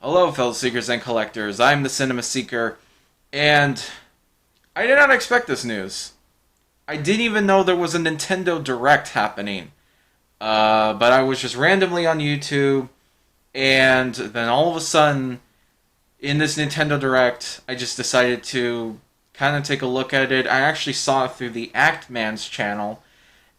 Hello, fellow seekers and collectors. I'm the Cinema Seeker, and I did not expect this news. I didn't even know there was a Nintendo Direct happening. But I was just randomly on YouTube, and then all of a sudden, in this Nintendo Direct, I just decided to kind of take a look at it. I actually saw it through the Act Man's channel,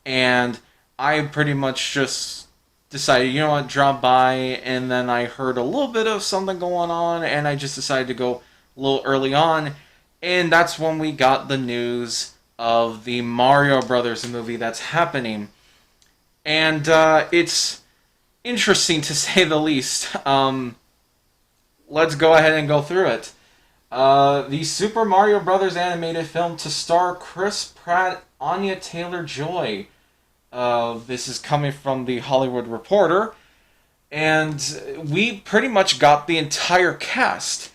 and I pretty much just decided, you know what, drop by, and then I heard a little bit of something going on, and I just decided to go a little early on, and that's when we got the news of the Mario Brothers movie that's happening. And it's interesting to say the least. Let's go ahead and go through it. The Super Mario Brothers animated film to star Chris Pratt, Anya Taylor-Joy. This is coming from the Hollywood Reporter, and we pretty much got the entire cast,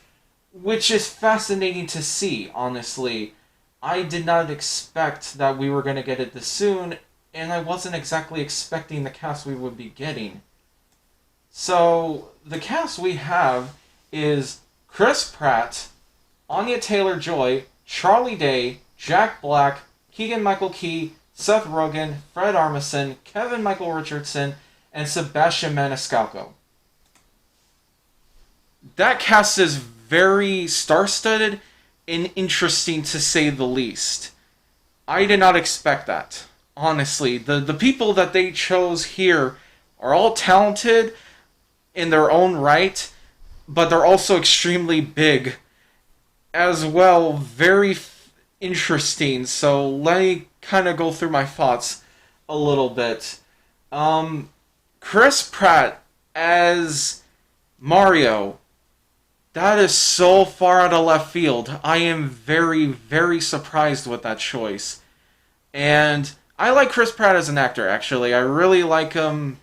which is fascinating to see, honestly. I did not expect that we were going to get it this soon, and I wasn't exactly expecting the cast we would be getting. So, the cast we have is Chris Pratt, Anya Taylor-Joy, Charlie Day, Jack Black, Keegan Michael Key, Seth Rogen, Fred Armisen, Kevin Michael Richardson, and Sebastian Maniscalco. That cast is very star-studded and interesting to say the least. I did not expect that. Honestly, the people that they chose here are all talented in their own right, but they're also extremely big as well. Very interesting. So let me kind of go through my thoughts a little bit. Chris Pratt as Mario, that is so far out of left field. I am very, very surprised with that choice. And I like Chris Pratt as an actor, actually. I really like him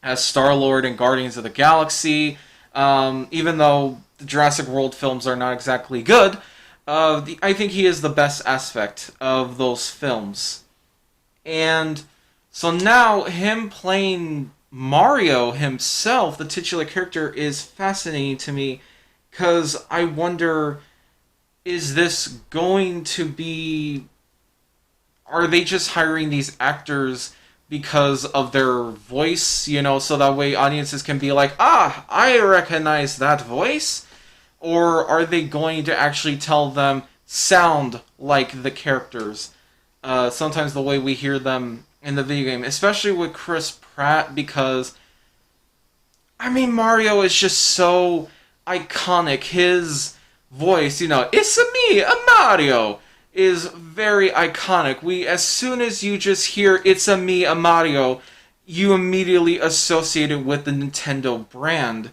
as Star-Lord in Guardians of the Galaxy. Even though the Jurassic World films are not exactly good, I think he is the best aspect of those films. And so now him playing Mario himself, the titular character, is fascinating to me, because I wonder, is this going to be... Are they just hiring these actors because of their voice, so that way audiences can be like, I recognize that voice? Or are they going to actually tell them sound like the characters? Sometimes the way we hear them in the video game, especially with Chris Pratt, because, Mario is just so iconic. His voice, it's me, a Mario, is very iconic. As soon as you just hear "It's a me, a Mario," you immediately associate it with the Nintendo brand.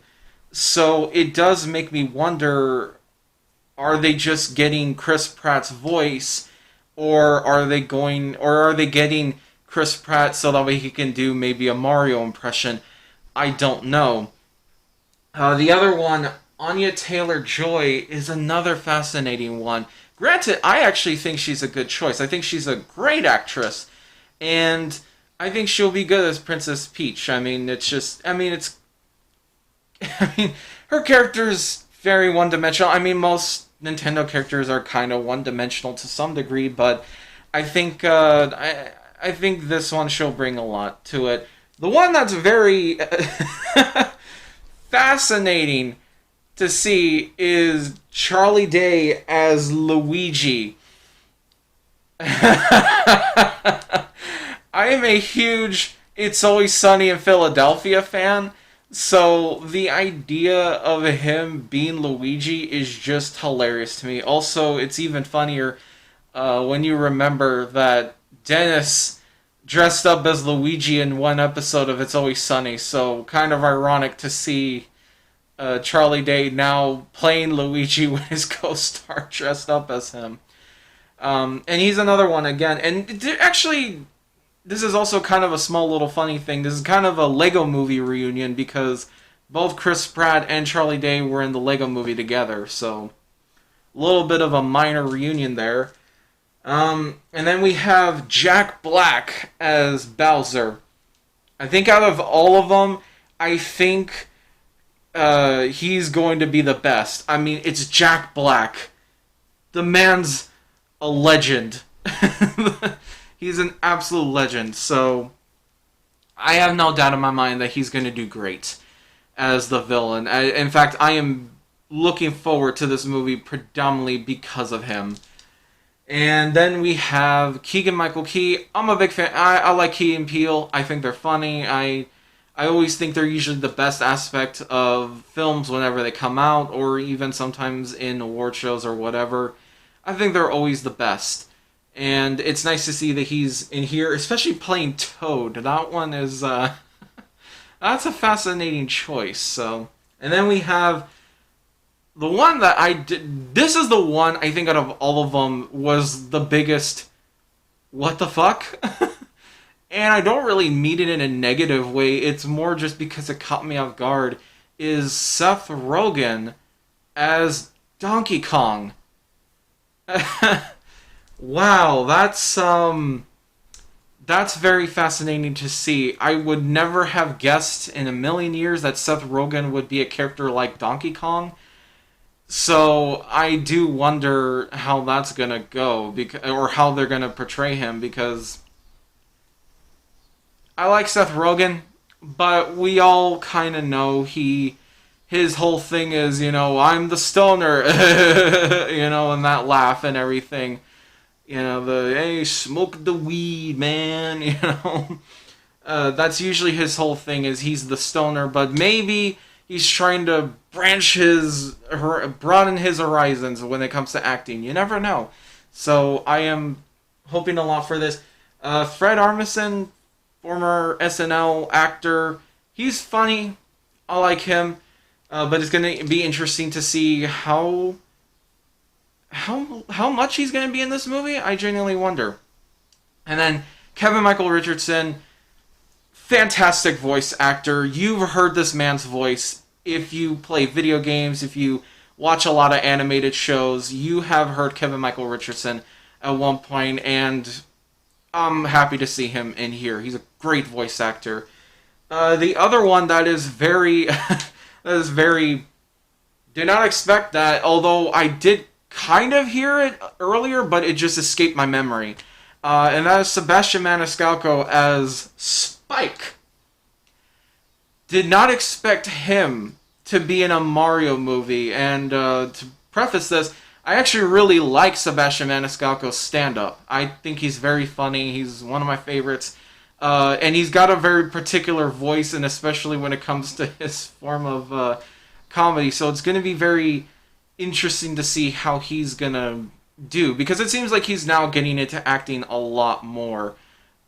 So it does make me wonder, are they just getting Chris Pratt's voice, or are they getting Chris Pratt so that way he can do maybe a Mario impression? I don't know. The other one, Anya Taylor-Joy, is another fascinating one. Granted, I actually think she's a good choice. I think she's a great actress, and I think she'll be good as Princess Peach. Her character's very one-dimensional. Most Nintendo characters are kind of one-dimensional to some degree, but I think I think this one she'll bring a lot to it. The one that's very fascinating to see is Charlie Day as Luigi. I am a huge It's Always Sunny in Philadelphia fan, so the idea of him being Luigi is just hilarious to me. Also, it's even funnier when you remember that Dennis dressed up as Luigi in one episode of It's Always Sunny, so kind of ironic to see Charlie Day now playing Luigi with his co-star dressed up as him. And he's another one again. And actually, this is also kind of a small little funny thing. This is kind of a Lego Movie reunion, because both Chris Pratt and Charlie Day were in the Lego Movie together. So, a little bit of a minor reunion there. And then we have Jack Black as Bowser. I think out of all of them, I think he's going to be the best. I mean, it's Jack Black. The man's a legend. He's an absolute legend. So I have no doubt in my mind that he's going to do great as the villain. In fact, I am looking forward to this movie predominantly because of him. And then we have Keegan Michael Key. I'm a big fan. I like Key and Peele. I think they're funny. I always think they're usually the best aspect of films whenever they come out, or even sometimes in award shows or whatever. I think they're always the best. And it's nice to see that he's in here, especially playing Toad. That one is, that's a fascinating choice. So, and then we have the one that I did. This is the one I think out of all of them was the biggest. What the fuck? And I don't really mean it in a negative way. It's more just because it caught me off guard. Is Seth Rogen as Donkey Kong? Wow, that's very fascinating to see. I would never have guessed in a million years that Seth Rogen would be a character like Donkey Kong. So I do wonder how that's gonna go, or how they're gonna portray him, because I like Seth Rogen, but we all kind of know his whole thing is, I'm the stoner, and that laugh and everything. The, hey, smoke the weed, man, That's usually his whole thing, is he's the stoner, but maybe he's trying to broaden his horizons when it comes to acting. You never know. So I am hoping a lot for this. Fred Armisen, former SNL actor, he's funny. I like him. But it's going to be interesting to see how much he's going to be in this movie. I genuinely wonder. And then Kevin Michael Richardson, fantastic voice actor. You've heard this man's voice. If you play video games, if you watch a lot of animated shows, you have heard Kevin Michael Richardson at one point, and I'm happy to see him in here. He's a great voice actor. The other one that is very, did not expect that, although I did kind of hear it earlier, but it just escaped my memory. And that is Sebastian Maniscalco as Spike. Did not expect him to be in a Mario movie, and to preface this, I actually really like Sebastian Maniscalco's stand-up. I think he's very funny. He's one of my favorites. And he's got a very particular voice, and especially when it comes to his form of comedy. So it's going to be very interesting to see how he's going to do. Because it seems like he's now getting into acting a lot more.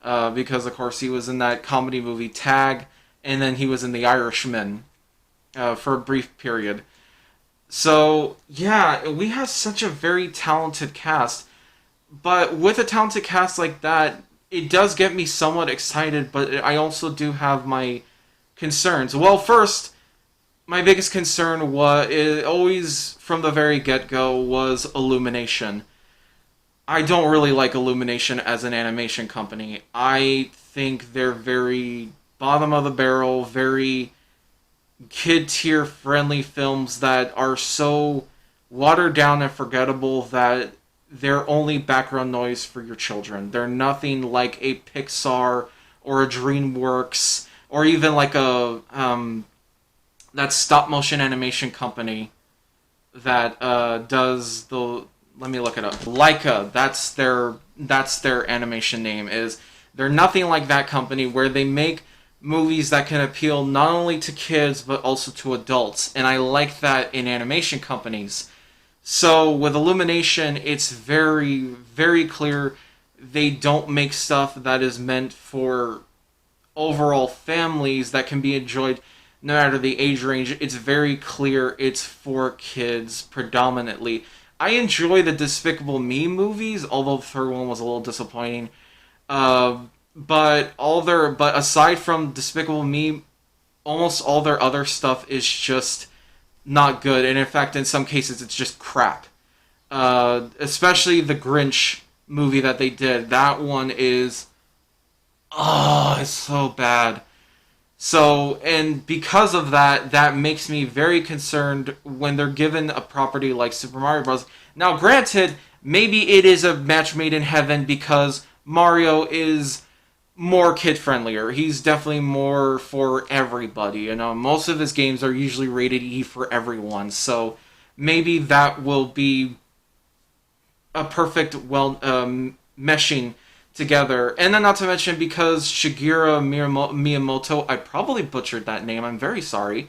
Because, of course, he was in that comedy movie Tag, and then he was in The Irishman for a brief period. So, yeah, we have such a very talented cast. But with a talented cast like that, it does get me somewhat excited, but I also do have my concerns. Well, first, my biggest concern was always from the very get-go was Illumination. I don't really like Illumination as an animation company. I think they're very bottom of the barrel, very kid-tier friendly films that are so watered down and forgettable that they're only background noise for your children. They're nothing like a Pixar or a DreamWorks or even like a that stop motion animation company that does the, let me look it up. Leica, that's their animation name. They're nothing like that company, where they make movies that can appeal not only to kids but also to adults. And I like that in animation companies. So with Illumination, it's very, very clear they don't make stuff that is meant for overall families that can be enjoyed no matter the age range. It's very clear it's for kids predominantly. I enjoy the Despicable Me movies, although the third one was a little disappointing. But aside from Despicable Me, almost all their other stuff is just not good, and in fact, in some cases, it's just crap. Especially the Grinch movie that they did. That one is, it's so bad. So, and because of that, that makes me very concerned when they're given a property like Super Mario Bros. Now, granted, maybe it is a match made in heaven because Mario is more kid friendlier. He's definitely more for everybody. You know, most of his games are usually rated E for everyone. So maybe that will be a perfect meshing together. And then not to mention because Shigeru Miyamoto, I probably butchered that name. I'm very sorry.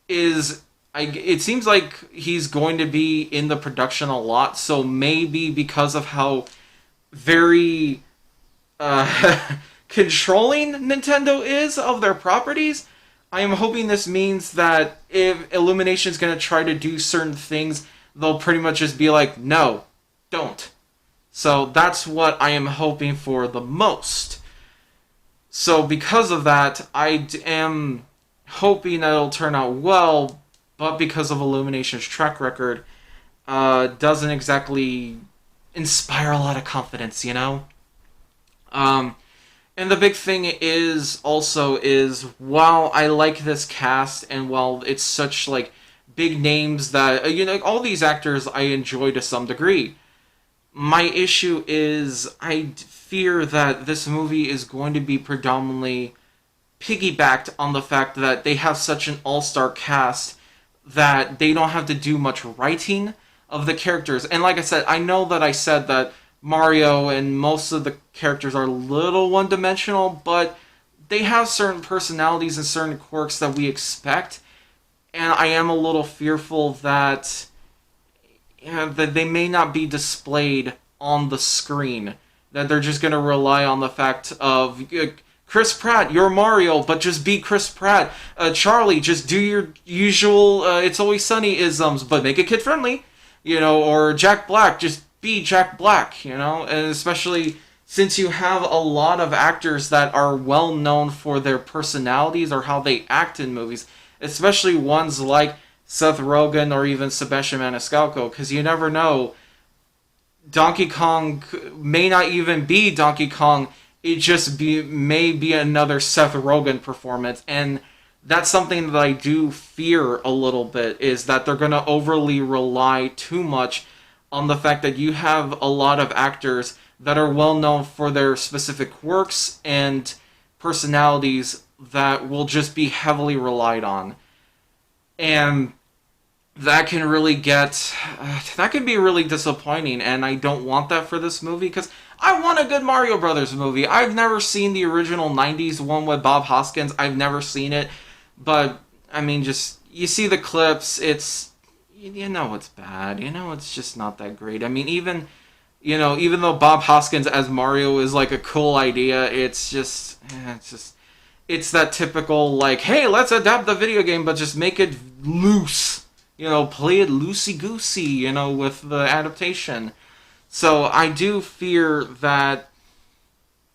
It seems like he's going to be in the production a lot. So maybe because of how very controlling Nintendo is of their properties, I am hoping this means that if Illumination's going to try to do certain things, they'll pretty much just be like, no, don't. So that's what I am hoping for the most. So because of that, I am hoping that it'll turn out well, but because of Illumination's track record, doesn't exactly inspire a lot of confidence, you know? And the big thing is while I like this cast and while it's such like big names that all these actors I enjoy to some degree, my issue is I fear that this movie is going to be predominantly piggybacked on the fact that they have such an all-star cast that they don't have to do much writing of the characters. And like I said, I know that I said that Mario and most of the characters are a little one-dimensional, but they have certain personalities and certain quirks that we expect, and I am a little fearful that that they may not be displayed on the screen. That they're just going to rely on the fact of Chris Pratt, you're Mario, but just be Chris Pratt. Charlie, just do your usual It's Always Sunny isms, but make it kid friendly. Or Jack Black, just be Jack Black, and especially since you have a lot of actors that are well known for their personalities or how they act in movies, especially ones like Seth Rogen or even Sebastian Maniscalco, because you never know. Donkey Kong may not even be Donkey Kong. It just may be another Seth Rogen performance, and that's something that I do fear a little bit, is that they're going to overly rely too much on the fact that you have a lot of actors that are well known for their specific works and personalities that will just be heavily relied on. And that can be really disappointing, and I don't want that for this movie, because I want a good Mario Brothers movie. I've never seen the original 90s one with Bob Hoskins. I've never seen it, but, I mean, just, you see the clips, it's bad, it's just not that great. I mean, even though Bob Hoskins as Mario is, like, a cool idea, it's that typical, like, hey, let's adapt the video game, but just make it loose. Play it loosey-goosey, with the adaptation. So I do fear that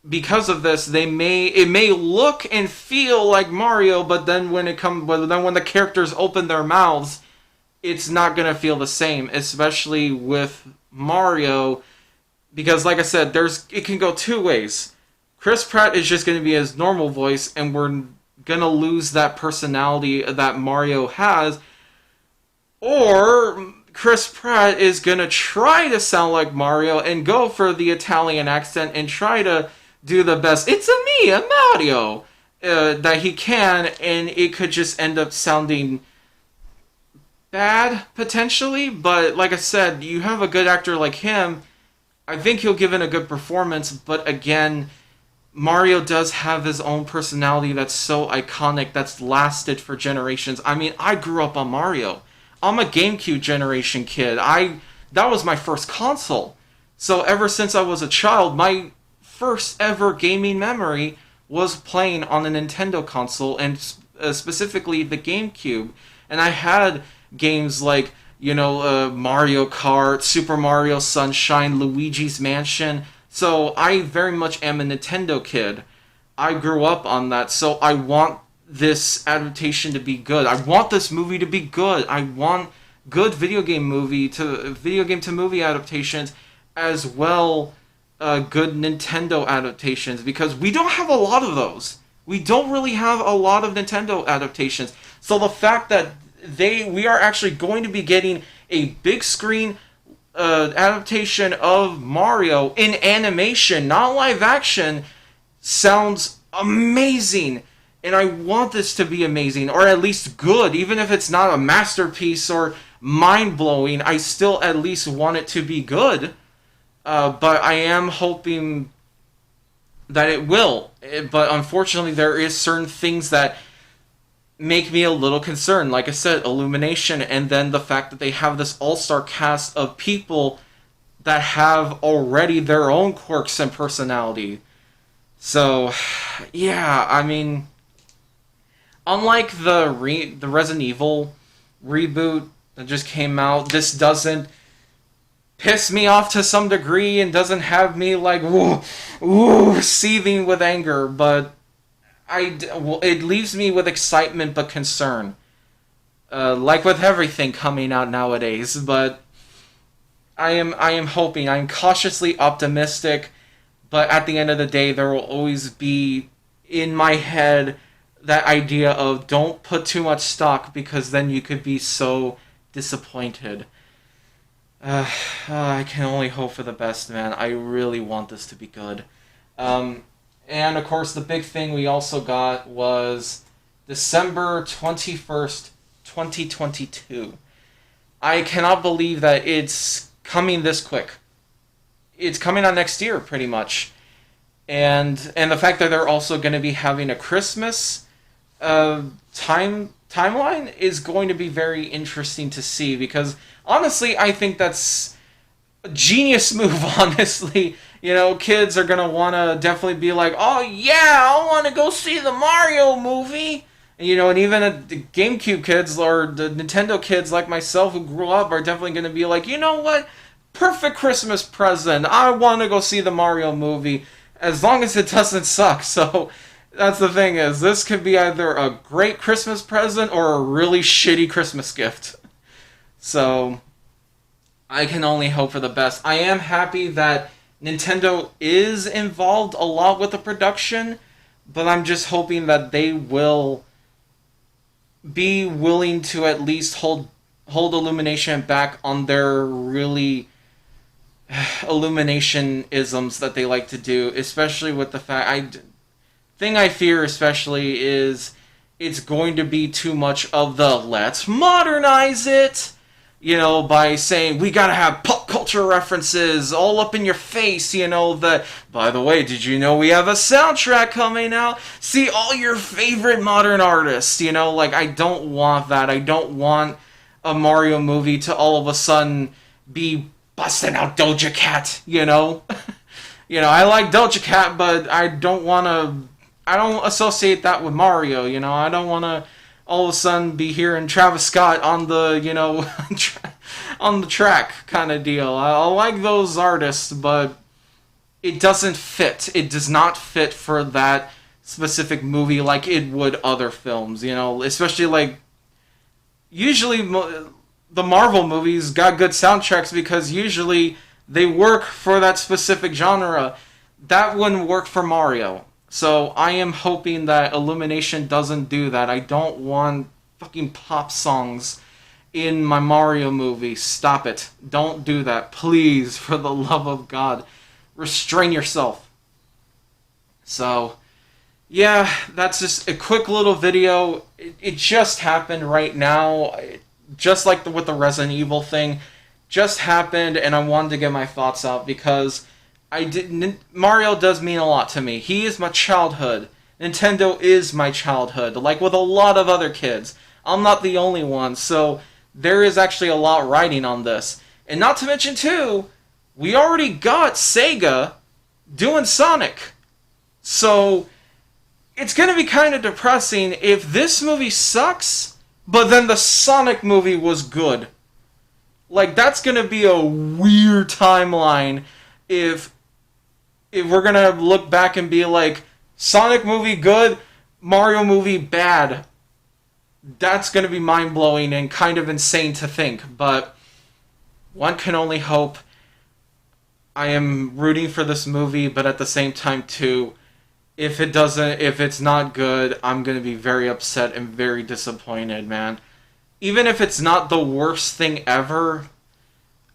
because of this, it may look and feel like Mario, but then when the characters open their mouths, it's not gonna feel the same, especially with Mario, because like I said, it can go two ways. Chris Pratt is just gonna be his normal voice, and we're gonna lose that personality that Mario has. Or Chris Pratt is going to try to sound like Mario and go for the Italian accent and try to do the best, it's me, a Mario, that he can, and it could just end up sounding bad, potentially. But like I said, you have a good actor like him, I think he'll give in a good performance, but again, Mario does have his own personality that's so iconic, that's lasted for generations. I mean, I grew up on Mario. I'm a GameCube generation kid. That was my first console. So ever since I was a child, my first ever gaming memory was playing on a Nintendo console, and specifically the GameCube. And I had games like, Mario Kart, Super Mario Sunshine, Luigi's Mansion. So I very much am a Nintendo kid. I grew up on that, so I want this adaptation to be good. I want this movie to be good. I want good video game to movie adaptations, as well good Nintendo adaptations, because we don't have a lot of those. We don't really have a lot of Nintendo adaptations. So the fact that we are actually going to be getting a big screen adaptation of Mario in animation, not live action, sounds amazing. And I want this to be amazing, or at least good. Even if it's not a masterpiece or mind-blowing, I still at least want it to be good. But I am hoping that it will. But unfortunately, there is certain things that make me a little concerned. Like I said, Illumination, and then the fact that they have this all-star cast of people that have already their own quirks and personality. So, yeah, I mean, unlike the Resident Evil reboot that just came out, this doesn't piss me off to some degree and doesn't have me like seething with anger, but it leaves me with excitement but concern. Like with everything coming out nowadays, but I am hoping, I'm cautiously optimistic, but at the end of the day, there will always be in my head that idea of don't put too much stock because then you could be so disappointed. I can only hope for the best, man. I really want this to be good. And of course, the big thing we also got was December 21st, 2022. I cannot believe that it's coming this quick. It's coming out next year, pretty much. And the fact that they're also going to be having a Christmas timeline is going to be very interesting to see, because honestly, I think that's a genius move, honestly. You know, kids are going to want to definitely be like, oh yeah, I want to go see the Mario movie. And, you know, and even the GameCube kids or the Nintendo kids like myself who grew up are definitely going to be like, you know what? Perfect Christmas present. I want to go see the Mario movie as long as it doesn't suck. So that's the thing, is this could be either a great Christmas present or a really shitty Christmas gift. So I can only hope for the best. I am happy that Nintendo is involved a lot with the production, but I'm just hoping that they will be willing to at least hold Illumination back on their really Illumination-isms that they like to do, especially with the fact I fear especially is it's going to be too much of the let's modernize it, you know, by saying we gotta have pop culture references all up in your face, you know, by the way, did you know we have a soundtrack coming out? See all your favorite modern artists, you know, like, I don't want that. I don't want a Mario movie to all of a sudden be busting out Doja Cat, you know? You know, I like Doja Cat, but I don't associate that with Mario, you know? I don't want to all of a sudden be hearing Travis Scott on the, you know, on the track kind of deal. I like those artists, but it doesn't fit. It does not fit for that specific movie like it would other films, you know? Especially, like, usually the Marvel movies got good soundtracks because usually they work for that specific genre. That wouldn't work for Mario. So I am hoping that Illumination doesn't do that. I don't want fucking pop songs in my Mario movie. Stop it. Don't do that. Please, for the love of God. Restrain yourself. So, yeah, that's just a quick little video. It just happened right now. Just like with the Resident Evil thing. Just happened, and I wanted to get my thoughts out because Mario does mean a lot to me. He is my childhood. Nintendo is my childhood. Like with a lot of other kids. I'm not the only one, so there is actually a lot riding on this. And not to mention, too, we already got Sega doing Sonic. So it's going to be kind of depressing if this movie sucks, but then the Sonic movie was good. Like, that's going to be a weird timeline if we're going to look back and be like, Sonic movie good, Mario movie bad. That's going to be mind-blowing and kind of insane to think, but one can only hope. I am rooting for this movie, but at the same time, too, If it's not good, I'm gonna be very upset and very disappointed, man. Even if it's not the worst thing ever,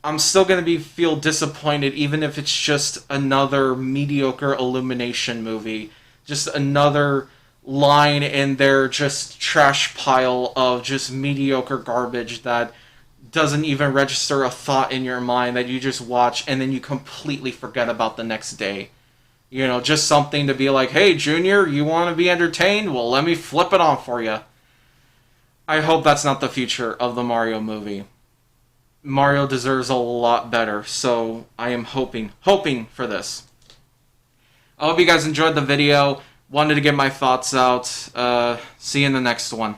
I'm still gonna feel disappointed, even if it's just another mediocre Illumination movie, just another line in their just trash pile of just mediocre garbage that doesn't even register a thought in your mind, that you just watch and then you completely forget about the next day. You know, just something to be like, hey, Junior, you want to be entertained? Well, let me flip it on for you. I hope that's not the future of the Mario movie. Mario deserves a lot better, so I am hoping for this. I hope you guys enjoyed the video. Wanted to get my thoughts out. See you in the next one.